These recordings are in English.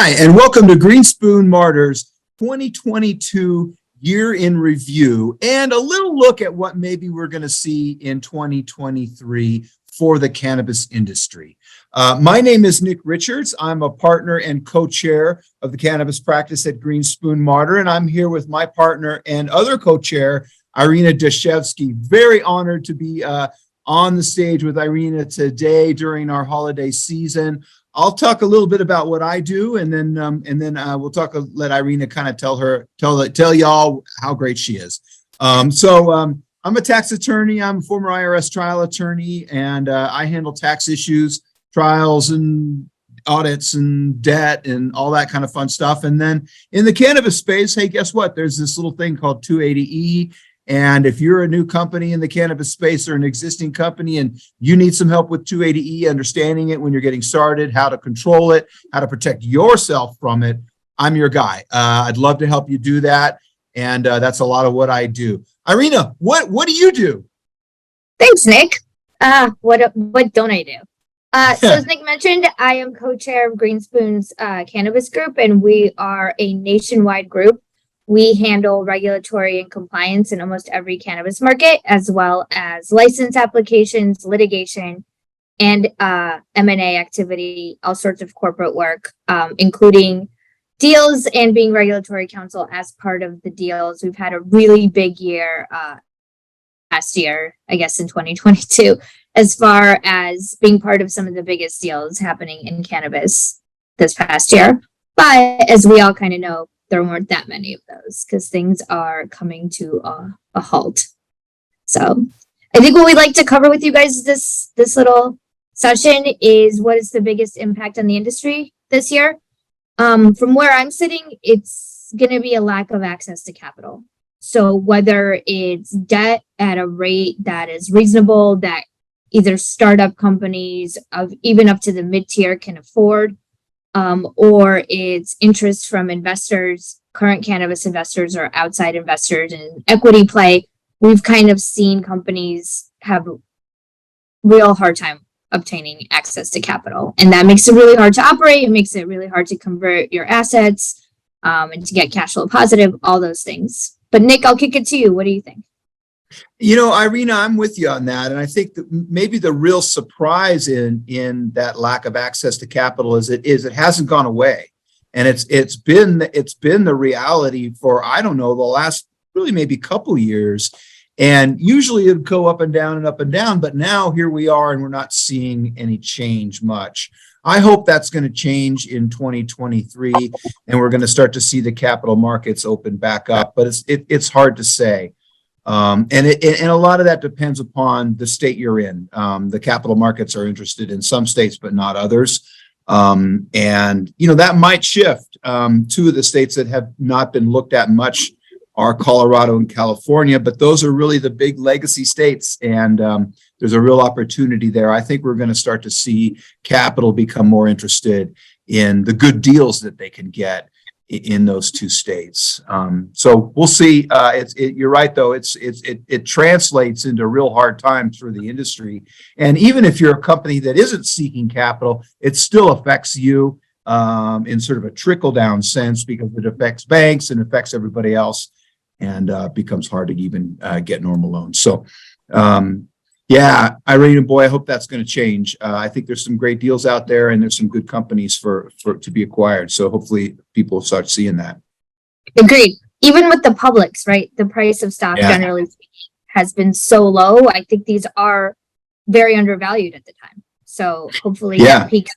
Hi, and welcome to Green Spoon Martyrs 2022 Year in Review and a little look at what maybe we're going to see in 2023 for the cannabis industry. My name is Nick Richards. I'm a partner and co-chair of the cannabis practice at Green Spoon Martyr, and I'm here with my partner and other co-chair, Irina Dashevsky. Very honored to be on the stage with Irina today during our holiday season. I'll talk a little bit about what I do, and then we'll let Irina kind of tell y'all how great she is. I'm a tax attorney. I'm a former IRS trial attorney, and I handle tax issues, trials, and audits, and debt, and all that kind of fun stuff. And then in the cannabis space, hey, guess what? There's this little thing called 280E. And if you're a new company in the cannabis space or an existing company and you need some help with 280E, understanding it when you're getting started, how to control it, how to protect yourself from it, I'm your guy. I'd love to help you do that. And that's a lot of what I do. Irina, what do you do? Thanks, Nick. What don't I do? So as Nick mentioned, I am co-chair of Green Spoon's cannabis group, and we are a nationwide group. We handle regulatory and compliance in almost every cannabis market, as well as license applications, litigation, and M&A activity, all sorts of corporate work, including deals and being regulatory counsel as part of the deals. We've had a really big year last year, I guess in 2022, as far as being part of some of the biggest deals happening in cannabis this past year. But as we all kind of know, there weren't that many of those because things are coming to a halt. So I think what we'd like to cover with you guys this little session is what is the biggest impact on the industry this year. From where I'm sitting, it's going to be a lack of access to capital. So whether it's debt at a rate that is reasonable, that either startup companies of even up to the mid-tier can afford, or it's interest from investors, current cannabis investors or outside investors in equity play, we've kind of seen companies have a real hard time obtaining access to capital. And that makes it really hard to operate. It makes it really hard to convert your assets and to get cash flow positive, all those things. But Nick, I'll kick it to you. What do you think? You know, Irina, I'm with you on that. And I think that maybe the real surprise in that lack of access to capital is it hasn't gone away. And it's been the reality for, I don't know, the last really maybe couple years. And usually it'd go up and down and up and down. But now here we are and we're not seeing any change much. I hope that's going to change in 2023 and we're going to start to see the capital markets open back up. But it's hard to say. And a lot of that depends upon the state you're in. The capital markets are interested in some states, but not others. And, you know, that might shift. Two of the states that have not been looked at much are Colorado and California, but those are really the big legacy states. And there's a real opportunity there. I think we're going to start to see capital become more interested in the good deals that they can get in those two states. So we'll see. You're right, though. It translates into real hard times for the industry. And even if you're a company that isn't seeking capital, it still affects you in sort of a trickle down sense because it affects banks and affects everybody else and becomes hard to even get normal loans. So yeah, Irene, boy, I hope that's going to change. I think there's some great deals out there and there's some good companies for to be acquired. So hopefully people start seeing that. Agreed. Even with the publics, right? The price of stock generally has been so low. I think these are very undervalued at the time. So hopefully that peaks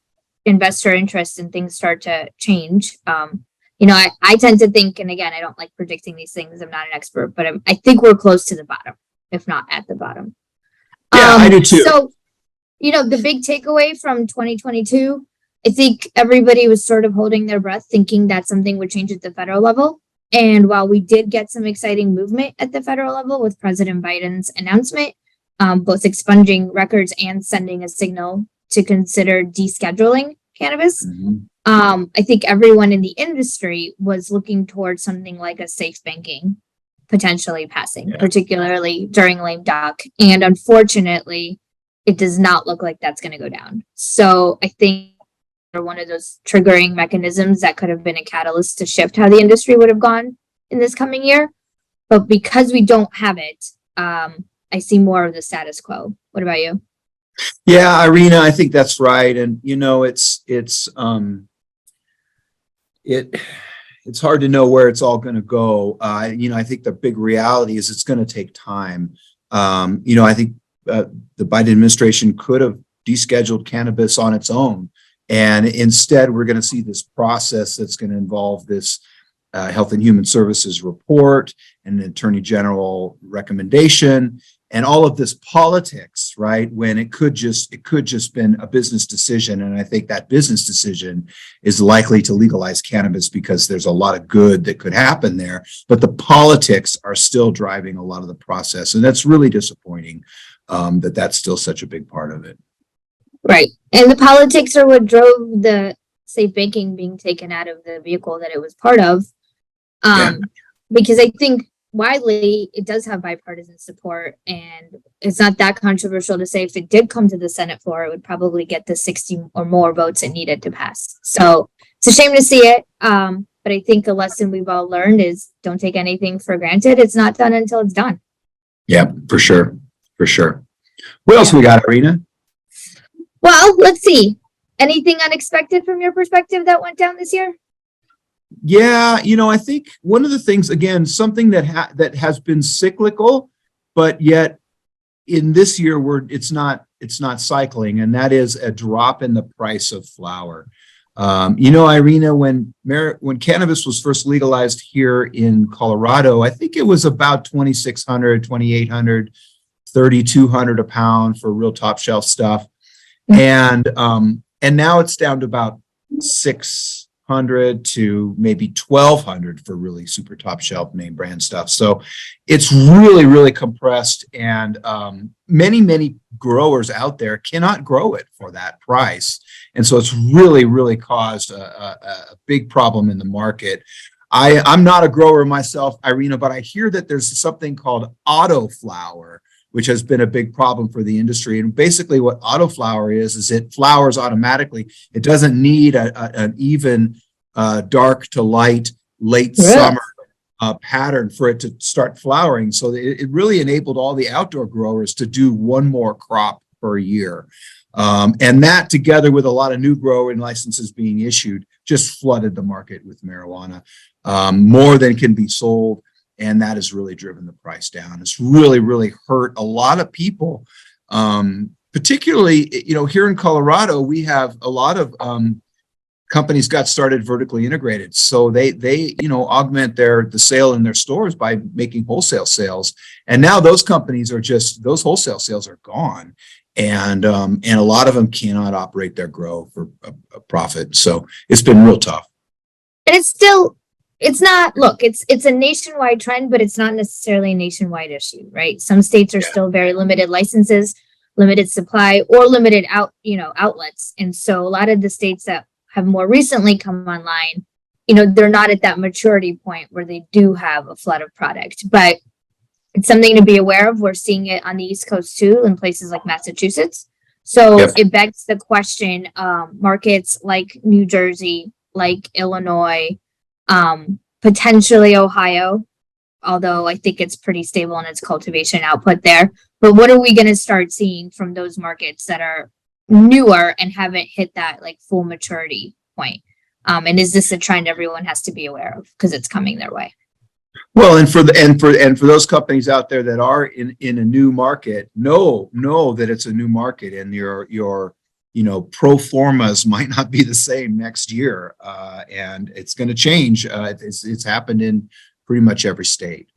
investor interest and things start to change. You know, I tend to think, and again, I don't like predicting these things. I'm not an expert, but I think we're close to the bottom, if not at the bottom. Yeah, I do too. So, you know, the big takeaway from 2022, I think everybody was sort of holding their breath, thinking that something would change at the federal level. And while we did get some exciting movement at the federal level with President Biden's announcement, both expunging records and sending a signal to consider descheduling cannabis, I think everyone in the industry was looking towards something like a safe banking potentially passing, particularly during lame duck. And unfortunately, it does not look like that's going to go down. So I think are one of those triggering mechanisms that could have been a catalyst to shift how the industry would have gone in this coming year. But because we don't have it, I see more of the status quo. What about you? Yeah, Irina, I think that's right. And it's hard to know where it's all going to go. I think the big reality is it's going to take time. I think the Biden administration could have descheduled cannabis on its own. And instead, we're going to see this process that's going to involve this Health and Human Services report and an Attorney General recommendation and all of this politics, right? When it could just been a business decision. And I think that business decision is likely to legalize cannabis because there's a lot of good that could happen there. But the politics are still driving a lot of the process. And that's really disappointing that that's still such a big part of it. Right. And the politics are what drove the safe banking being taken out of the vehicle that it was part of. Because I think widely it does have bipartisan support, and it's not that controversial to say if it did come to the Senate floor, it would probably get the 60 or more votes it needed to pass. So it's a shame to see it. But I think a lesson we've all learned is don't take anything for granted. It's not done until it's done. Yeah, for sure. For sure. What else we got, Irina? Well, let's see. Anything unexpected from your perspective that went down this year? Yeah, I think one of the things, again, something that has been cyclical, but yet in this year it's not cycling, and that is a drop in the price of flower. Irina, when cannabis was first legalized here in Colorado, I think it was about 2,600, 2,800, 3,200 a pound for real top shelf stuff. And now it's down to about 600 to maybe 1,200 for really super top shelf name brand stuff. So it's really, really compressed, and many growers out there cannot grow it for that price. And so it's really, really caused a big problem in the market. I'm not a grower myself, Irina, but I hear that there's something called auto flower, which has been a big problem for the industry. And basically what autoflower is it flowers automatically. It doesn't need an even dark to light, late summer pattern for it to start flowering. So it really enabled all the outdoor growers to do one more crop per year. And that, together with a lot of new growing licenses being issued, just flooded the market with marijuana, more than can be sold. And that has really driven the price down. It's really, really hurt a lot of people, particularly, here in Colorado, we have a lot of companies got started vertically integrated. So they augment the sale in their stores by making wholesale sales. And now those companies those wholesale sales are gone. And a lot of them cannot operate their grow for a profit. So it's been real tough. And it's a nationwide trend, but it's not necessarily a nationwide issue, right? Some states are still very limited licenses, limited supply, or limited outlets. And so a lot of the states that have more recently come online, they're not at that maturity point where they do have a flood of product, but it's something to be aware of. We're seeing it on the East Coast too, in places like Massachusetts. So It begs the question, markets like New Jersey, like Illinois, potentially Ohio, although I think it's pretty stable in its cultivation output there. But what are we going to start seeing from those markets that are newer and haven't hit that full maturity point? And is this a trend everyone has to be aware of because it's coming their way? Well, and for those companies out there that are in a new market, know that it's a new market, and your pro formas might not be the same next year, and it's going to change. It's happened in pretty much every state.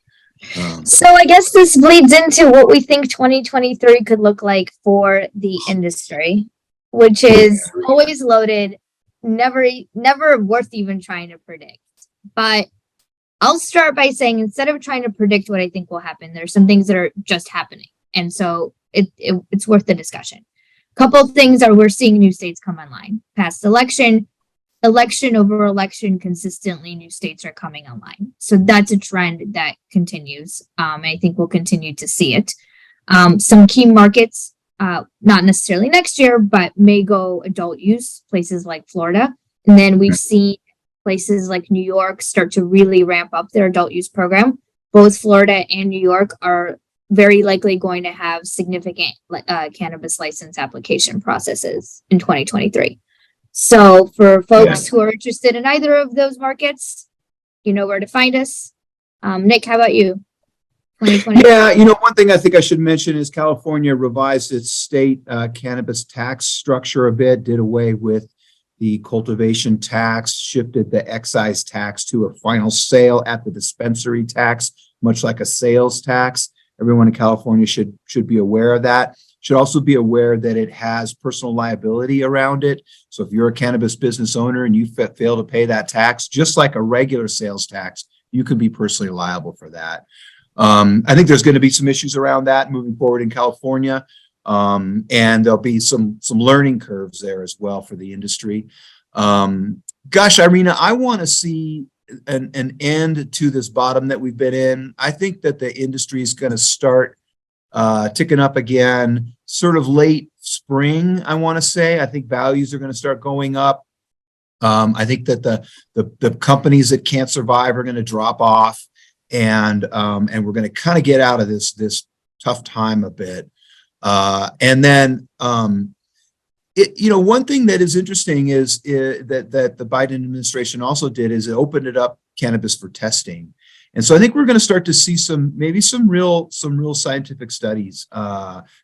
So I guess this bleeds into what we think 2023 could look like for the industry, which is always loaded, never worth even trying to predict. But I'll start by saying, instead of trying to predict what I think will happen, there's some things that are just happening. And so it's worth the discussion. Couple of things are we're seeing new states come online. Past election over election, consistently new states are coming online. So that's a trend that continues. I think we'll continue to see it. Some key markets not necessarily next year, but may go adult use, places like Florida. And then we've seen places like New York start to really ramp up their adult use program. Both Florida and New York are very likely going to have significant cannabis license application processes in 2023. So for folks who are interested in either of those markets, you know where to find us. Nick, how about you? 2020. Yeah, one thing I think I should mention is California revised its state cannabis tax structure a bit, did away with the cultivation tax, shifted the excise tax to a final sale at the dispensary tax, much like a sales tax. Everyone in California should be aware of that. Should also be aware that it has personal liability around it. So if you're a cannabis business owner and you fail to pay that tax, just like a regular sales tax, you can be personally liable for that. I think there's going to be some issues around that moving forward in California. And there'll be some learning curves there as well for the industry. Gosh, Irina, I want to see an end to this bottom that we've been in. I think that the industry is going to start ticking up again, sort of late spring, I want to say. I think values are going to start going up. I think that the companies that can't survive are going to drop off, and we're going to kind of get out of this tough time a bit. And then, one thing that is interesting is that the Biden administration also did is it opened it up cannabis for testing. And so I think we're going to start to see some real scientific studies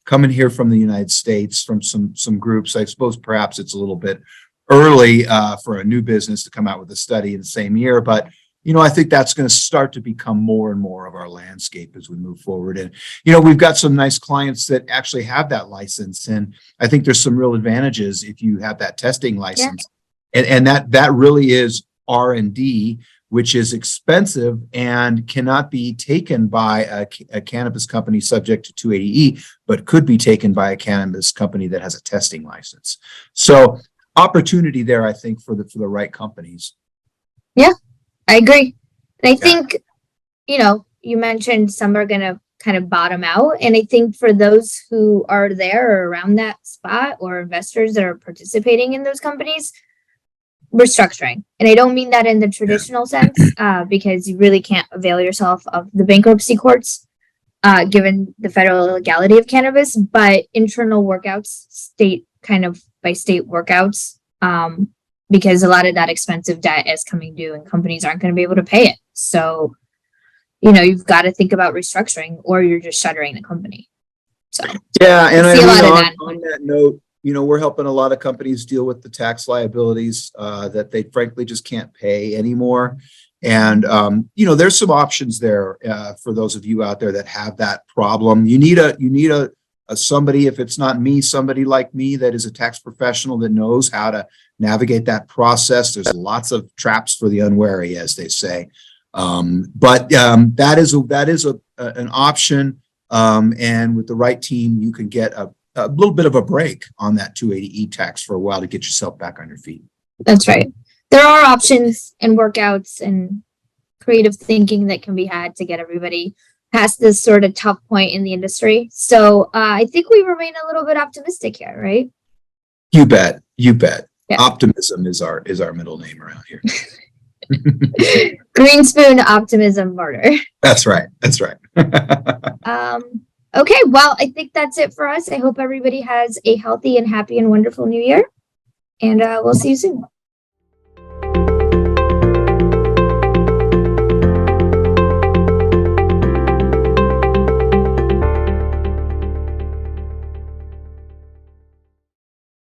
coming here from the United States, from some groups. I suppose perhaps it's a little bit early for a new business to come out with a study in the same year, but I think that's going to start to become more and more of our landscape as we move forward. And, we've got some nice clients that actually have that license. And I think there's some real advantages if you have that testing license. Yeah. And that really is R&D, which is expensive and cannot be taken by a cannabis company subject to 280E, but could be taken by a cannabis company that has a testing license. So opportunity there, I think, for the right companies. Yeah. I agree. And I think, you mentioned some are going to kind of bottom out. And I think for those who are there or around that spot, or investors that are participating in those companies, restructuring. And I don't mean that in the traditional sense, because you really can't avail yourself of the bankruptcy courts, given the federal legality of cannabis, but internal workouts, state kind of by state workouts, because a lot of that expensive debt is coming due and companies aren't going to be able to pay it. So, you've got to think about restructuring, or you're just shuttering the company. So, yeah. And on that note, we're helping a lot of companies deal with the tax liabilities that they frankly just can't pay anymore. And, there's some options there for those of you out there that have that problem. You need a somebody, if it's not me, somebody like me that is a tax professional that knows how to navigate that process. There's lots of traps for the unwary, as they say. But that is an option. And with the right team, you can get a little bit of a break on that 280E tax for a while to get yourself back on your feet. That's right. There are options and workouts and creative thinking that can be had to get everybody past this sort of tough point in the industry. So I think we remain a little bit optimistic here, right? You bet. Yeah. Optimism is our middle name around here. Green Spoon Optimism Murder. That's right. Okay, well, I think that's it for us. I hope everybody has a healthy and happy and wonderful new year. And we'll see you soon.